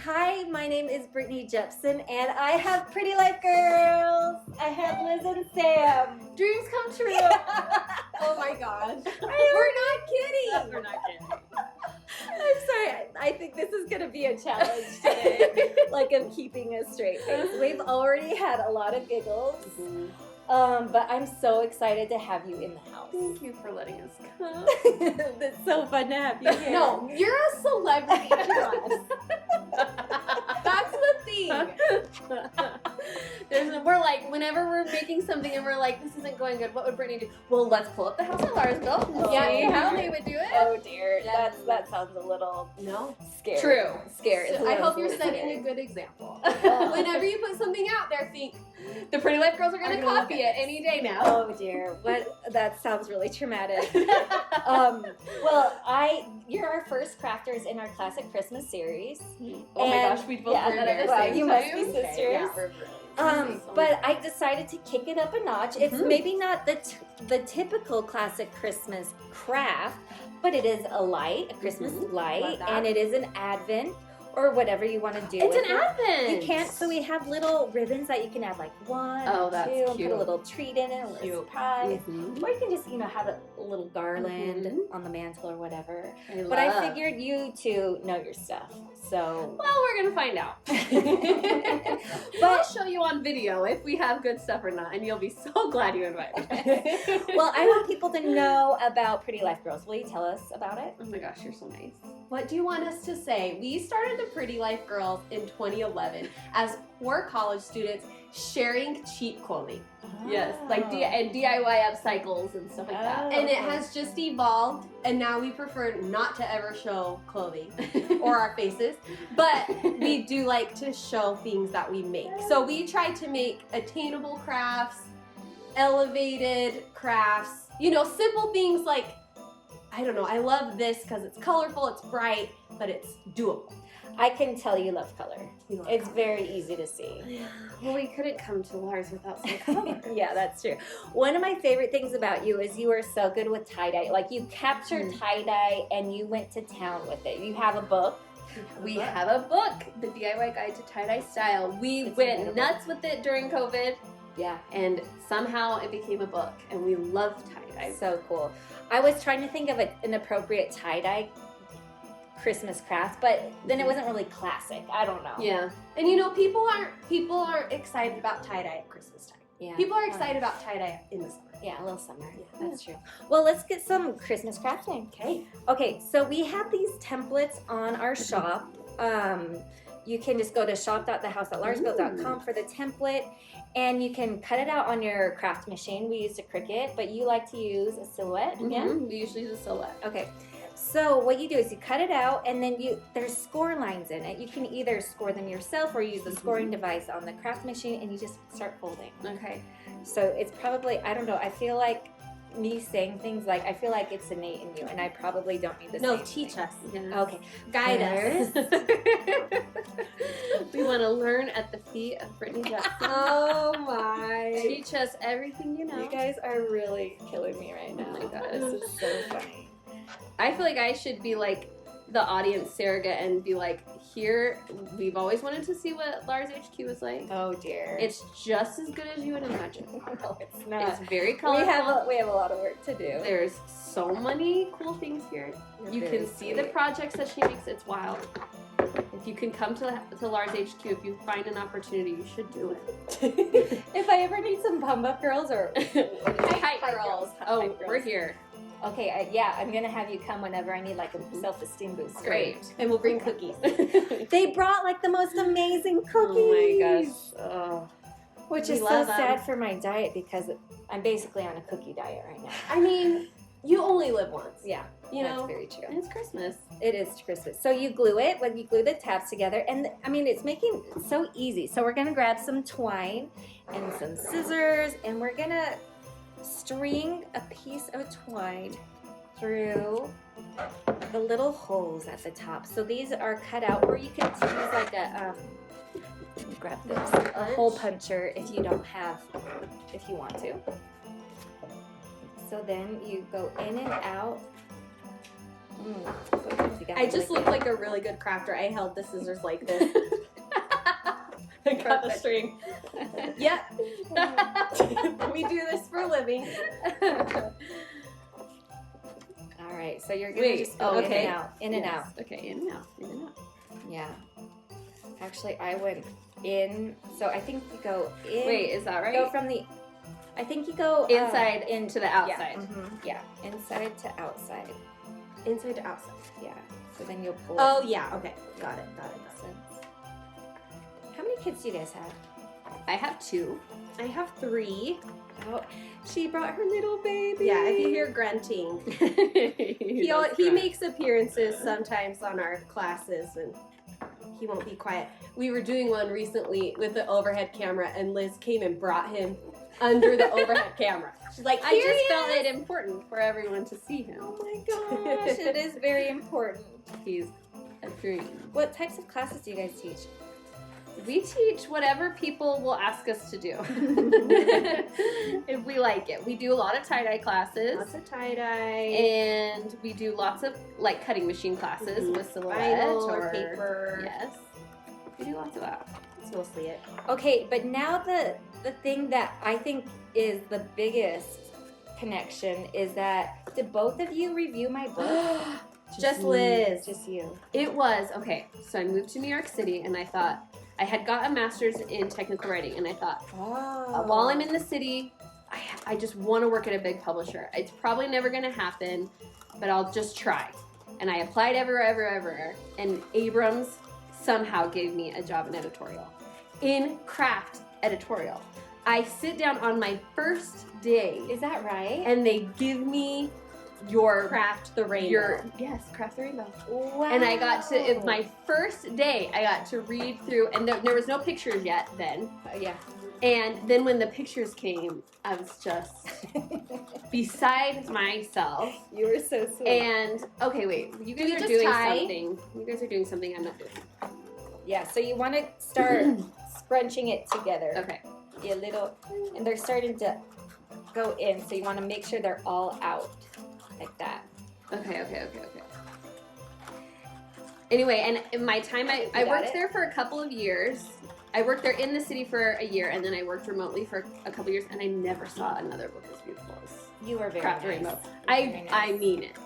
Hi, my name is Brittany Jepson, and I have Pretty Life Girls. I have Liz and Sam. Dreams come true. Oh my gosh. We're not kidding. We're not kidding. I'm sorry. I think this is going to be a challenge today, like of keeping a straight face. We've already had a lot of giggles, but I'm so excited to have you in the house. Thank you for letting us come. It's so fun to have you here. No, you're a celebrity to us. That's the thing. We're like, whenever we're making something and we're like, this isn't going good, what would Brittany do? Well, let's pull up the house at Larsville and see how they would do it. Oh dear, that sounds a little scary. True. Scary. So I hope you're setting a good example. Whenever you put something out there, think the Pretty Life Girls are going to copy it any day now. Oh dear, that sounds really traumatic. You're our first crafters in our Classic Christmas series. Oh my gosh, we both learned at the same you time. must be sisters. Okay, yeah, we're really but I decided to kick it up a notch. It's maybe not the typical Classic Christmas craft, but it is a light, a Christmas light, and it is an Advent or whatever you want to do. It's with an Advent. You can't. So we have little ribbons that you can add like one, that's two, and cute. put a little treat in it, a little surprise, or you can just have a little garland on the mantle or whatever. I figured you two know your stuff, so well, we're gonna find out. But I'll show you on video if we have good stuff or not, and you'll be so glad you invited us. Well, I want people to know about Pretty Life Girls. Will you tell us about it? Oh my gosh, you're so nice. What do you want us to say? We started the Pretty Life Girls in 2011 as 4 college students sharing cheap clothing. Yes, like DIY upcycles and stuff like that. And it has just evolved, and now we prefer not to ever show clothing or our faces, but we do like to show things that we make. So we try to make attainable crafts, elevated crafts, simple things like, I don't know, I love this because it's colorful, it's bright, but it's doable. I can tell you love color. It's very easye to see. Well, we couldn't come to Lars without some color. Yeah, that's true. One of my favorite things about you is you are so good with tie-dye. Like, you captured tie-dye and you went to town with it. You have a book. We have a book, The DIY Guide to Tie-Dye Style. We went nuts with it during COVID. Yeah. And somehow it became a book, and we love tie-dye. So cool. I was trying to think of an appropriate tie-dye Christmas craft, but then it wasn't really classic. I don't know. Yeah. And people aren't excited about tie-dye at Christmas time. Yeah. People are excited about tie-dye in the summer. Yeah, a little summer. Yeah, that's true. Well, let's get some Christmas crafting. Okay, so we have these templates on our shop. You can just go to shop.thehouseatlarsville.com for the template, and you can cut it out on your craft machine. We used a Cricut, but you like to use a Silhouette. Yeah, we usually use a Silhouette. Okay. So what you do is you cut it out, and then there's score lines in it. You can either score them yourself or use the scoring device on the craft machine, and you just start folding. Okay. So it's probably, I don't know, I feel like me saying things like, I feel like it's innate in you, and I probably don't need the same teach thing. us. Yeah. Okay. Guide us. We want to learn at the feet of Brittany Jepson. Oh my. Teach us everything you know. You guys are really killing me right now. Oh my gosh. This is so funny. I feel like I should be like the audience surrogate and be like, here, we've always wanted to see what Lars HQ is like. Oh dear. It's just as good as you would imagine. No, it's not. It's very colorful. We have a lot of work to do. There's so many cool things here. You can see the projects that she makes. It's wild. If you can come to Lars HQ, if you find an opportunity, you should do it. If I ever need some pump up girls or Hype girls. Oh, we're here. Okay, I'm gonna have you come whenever I need like a self-esteem boost. Great. And we'll bring cookies. They brought like the most amazing cookies. Oh my gosh. Oh. Which is so sad for my diet because I'm basically on a cookie diet right now. I mean, you only live once. Yeah, that's very true. And it's Christmas. It is Christmas. So you glue it, you glue the tabs together, and I mean, it's making it so easy. So we're gonna grab some twine and some scissors, and we're gonna string a piece of twine through the little holes at the top. So these are cut out, or you can use like a grab this, a hole puncher if you don't have, if you want to. So then you go in and out. Put them together. I just looked like a really good crafter. I held the scissors like this. I got the string. Yep. We do this for a living. All right, so you're gonna just go in and out, in and out. Okay, in and out, in and out. Yeah. Actually, I went in, so I think you go in. Wait, is that right? Go from the. I think you go inside into the outside. Yeah, inside to outside. Inside to outside. Yeah. So then you'll pull. Oh yeah. Okay. Got it. How many kids do you guys have? I have 2. I have 3. Oh, she brought her little baby. Yeah, if you hear grunting, he makes appearances sometimes on our classes, and he won't be quiet. We were doing one recently with the overhead camera, and Liz came and brought him under the overhead camera. She's like, I just felt it important for everyone to see him. Oh my gosh, it is very important. He's a dream. What types of classes do you guys teach? We teach whatever people will ask us to do. If we like it. We do a lot of tie-dye classes. Lots of tie-dye. And we do lots of like cutting machine classes with silhouette or paper. Yes. We do lots of that. That's mostly it. Okay, but now the thing that I think is the biggest connection is that did both of you review my book? Just Liz. Just you. It was, okay, so I moved to New York City and I thought, I had got a master's in technical writing and I thought, while I'm in the city, I just want to work at a big publisher. It's probably never going to happen, but I'll just try. And I applied everywhere, and Abrams somehow gave me a job in editorial. In craft editorial. I sit down on my first day. Is that right? And they give me your Craft the Rainbow. Yes, Craft the Rainbow. Wow. And I got to, it's my first day, I got to read through, and there was no pictures yet then. Yeah. And then when the pictures came, I was just beside myself. You were so sweet. And, okay, wait, you guys are doing something. You guys are doing something I'm not doing. Yeah, so you want to start scrunching it together. Okay. A little, and they're starting to go in, so you want to make sure they're all out. Like that. Okay. Anyway, and in my time, I worked there for a couple of years. I worked there in the city for a year, and then I worked remotely for a couple of years, and I never saw another book as beautiful as You were very Craft nice. Rainbow. I mean it.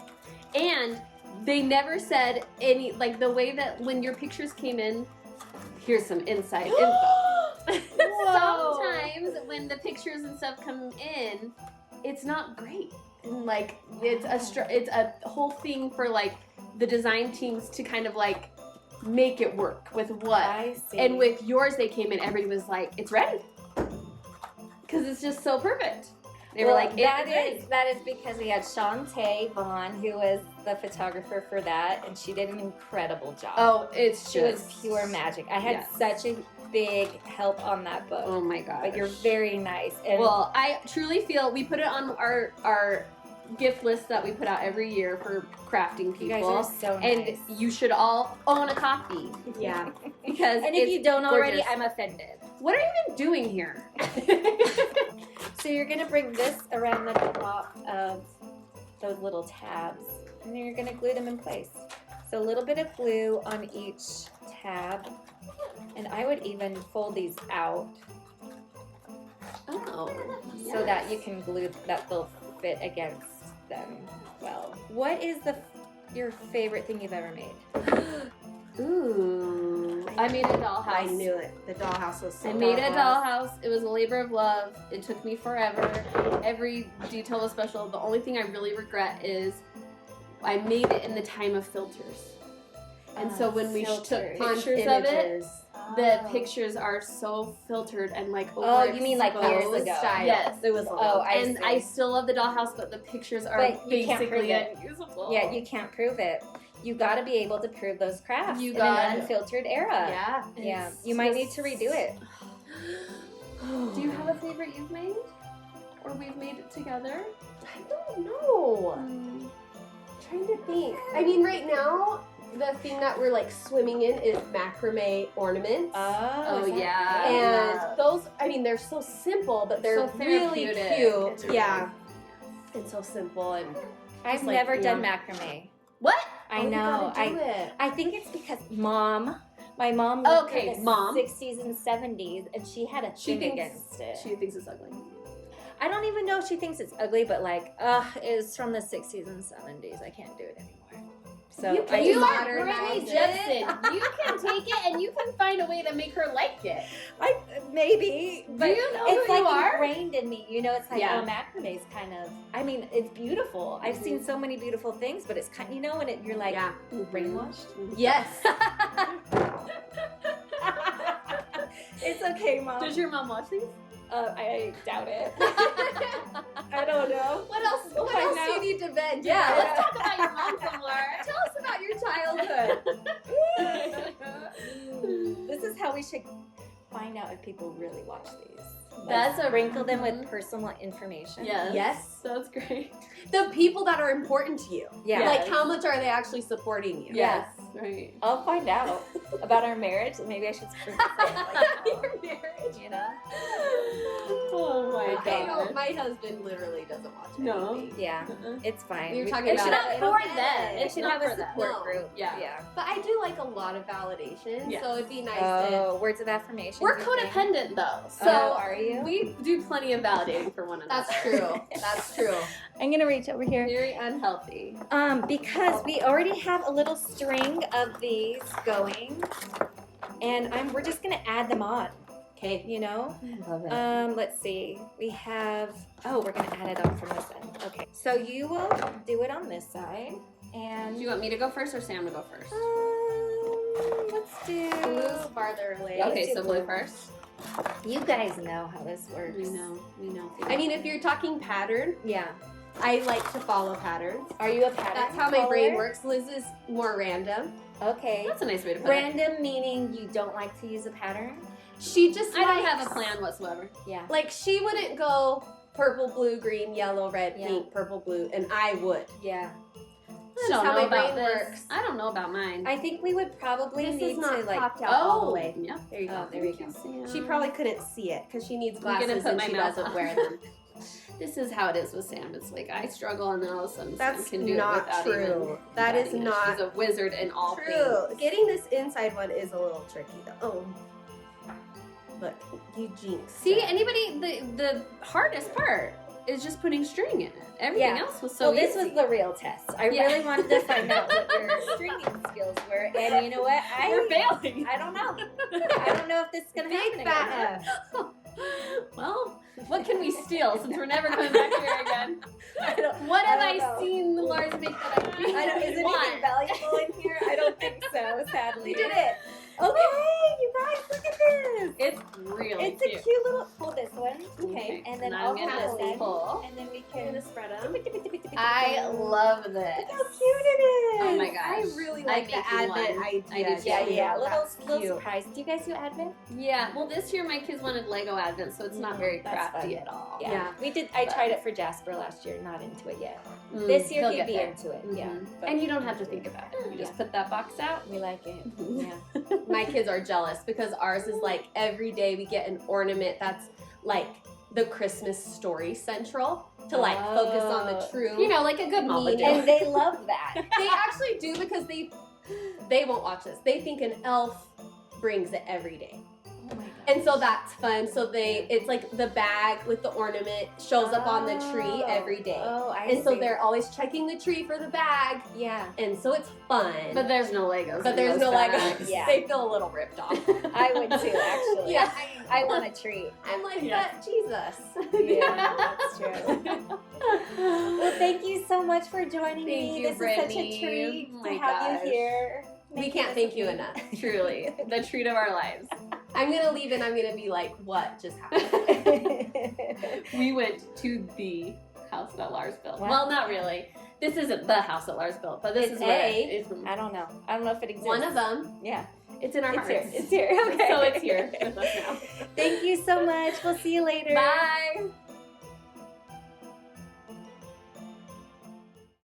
And they never said any, like the way that when your pictures came in, here's some inside info. Sometimes when the pictures and stuff come in, it's not great. And like it's a whole thing for like the design teams to kind of like make it work with what. I see. And with yours, they came in, everybody was like, it's ready. Because it's just so perfect. They were like, that is because we had Shantae Vaughn, who was the photographer for that, and she did an incredible job. Oh, she was pure magic. I had such a big help on that book. Oh my god! But you're very nice. And well, I truly feel we put it on our gift list that we put out every year for crafting people. You guys are so nice. And you should all own a copy. Yeah. Because and if you don't already, gorgeous. I'm offended. What are you even doing here? So you're gonna bring this around the top of those little tabs, and then you're gonna glue them in place. So a little bit of glue on each tab, and I would even fold these out so that you can glue that they'll fit against them well. What is your favorite thing you've ever made? Ooh, I made a dollhouse. I knew it. The dollhouse was so I made a dollhouse. It was a labor of love. It took me forever. Every detail was special. The only thing I really regret is I made it in the time of filters. And so when we took pictures of it, the pictures are so filtered and like overexposed. You mean like years ago? Yes. It was I still love the dollhouse, but the pictures are basically unusable. Yeah, you can't prove it. You got to be able to prove those crafts in an unfiltered era. Yeah. Yeah. You might need to redo it. Do you have a favorite you've made? Or we've made it together? I don't know. Trying to think. I mean, right now, the thing that we're like swimming in is macrame ornaments. Oh yeah. And those, I mean, they're so simple, but they're so really cute. Yeah. And so simple. And I've never done macrame. What? I Oh, you know. gotta do it. I think it's because my mom lived Okay, in the Mom. 60s and 70s, and she had a She thing thinks- against it. She thinks it's ugly. I don't even know if she thinks it's ugly, but like, it's from the 60s and 70s. I can't do it anymore. So You can I You just, are modernize Brittany it. Judson. You can take it and you can find a way to make her like it. maybe, but Do you know it's who like you are? ingrained in me. You know, it's like, Yeah. oh, macrame is kind of. I mean, it's beautiful. I've seen so many beautiful things, but it's kind. You know, when you're like Yeah. brainwashed. Yes. It's okay, Mom. Does your mom watch these? I doubt it. I don't know. What else? We'll What find else do you out. need to vent? Yeah. Let's talk about your mom some more. Tell us about your childhood. This is how we should find out if people really watch these. That's a- sprinkle them with personal information. Yes. Yes. That's great. The people that are important to you. Yeah. Like, how much are they actually supporting you? Yes. Right. I'll find out about our marriage. Maybe I should sprinkle something like that. Your marriage. You know? Oh my I know god. my husband literally doesn't watch No. anything. Yeah. It's fine. You're talking It's about not it. for Okay. them. It It's should not have a for them. support No. group. Yeah. Yeah. But I do like a lot of validation, Yes. so it'd be nice Oh, words of affirmation. We're you think? codependent though. So Oh, are you? we do plenty of validating for one if... another. That's true. That's true. I'm gonna reach over here. Very unhealthy. Because we already have a little string of these going, and we're just gonna add them on. Okay, you know. Love it. Let's see. We have. Oh, we're gonna add it on from this end. Okay. So you will do it on this side, and Do you want me to go first or Sam to go first? let's do. Blue's farther away. Okay, do so blue. blue first. You guys know how this works. We know. We know. I mean, if you're talking pattern, Yeah. I like to follow patterns. Are you a pattern? That's how my brain follower? works. Liz is more random. Okay. That's a nice way to put it. Random meaning you don't like to use a pattern. She just I don't likes- have a plan whatsoever. Yeah. Like, she wouldn't go purple, blue, green, yellow, red, Yeah. pink, purple, blue, and I would. Yeah. That's I don't just how know my about brain this. works. I don't know about mine. I think we would probably This need is not to like. popped out all the way. Yeah. There you go. Oh, there you go. She probably couldn't see it because she needs I'm gonna glasses put and my she mouth doesn't on. wear them. This is how it is with Sam. It's like I struggle and then all of a sudden That's Sam can do not it without true. even. That is getting it. not She's a wizard in all true. things. Getting this inside one is a little tricky though. Oh, look, you jinxed. See, it. anybody, the hardest part is just putting string in it. Everything Yeah. else was so Well, this easy. was the real test. I Yeah. really wanted to find out what your stringing skills were, and you know what? We're failing. I don't know. I don't know if this is gonna happen Big again. fat F. Well, what can we steal since we're never coming back here again? What have I I, don't know. seen Lars make that I really I don't. Is anything want? valuable in here? I don't think so. Sadly, You did it. Okay, you guys, look at this. It's really It's a cute little. Hold this one. Okay. And then I'm I'll gonna hold this pull. and then we I'm can. gonna spread them. I love this. Look how cute it is. Oh my gosh. I really I'm like the making Advent one. idea. I do too. Yeah. That's Little cute. surprise. Do you guys do Advent? Yeah, well, this year my kids wanted Lego Advent, so it's not very That's crafty fun. at all. Yeah. We did. I tried it for Jasper last year. Not into it yet. Mm, This year he'll he'd get be there. into it. Mhm. Yeah. But And you don't have to think about it. You just put that box out. we like it. Mhm. Yeah. My kids are jealous because ours is like every day we get an ornament that's like the Christmas story central to like focus on the Oh. true. You know, like a good mom would do. And they love that. They actually do because they won't watch this. They think an elf brings it every day. Oh my And so that's fun. So it's like the bag with the ornament shows up on the tree every day. Oh, I And so see. they're always checking the tree for the bag. Yeah. And so it's fun. But there's no Legos. But in there's those no bags. Legos. Yeah. They feel a little ripped off. I would too, actually. Yeah. I want a treat. I'm like, Yeah. but Jesus. Yeah, that's true. Well, thank you so much for joining Thank me. you, This is such a Brittany. treat Oh to my have gosh. you here. We Making can't us thank you a- enough. Truly, the treat of our lives. I'm gonna leave and I'm gonna be like, what just happened? We went to the house that Lars built. Wow. Well, not really. This isn't the house that Lars built, but this It's is where a- it is. I don't know. I don't know if it exists. One of them. Yeah. It's in our It's hearts. here. It's here. Okay. So it's here with us now. Thank you so much. We'll see you later. Bye.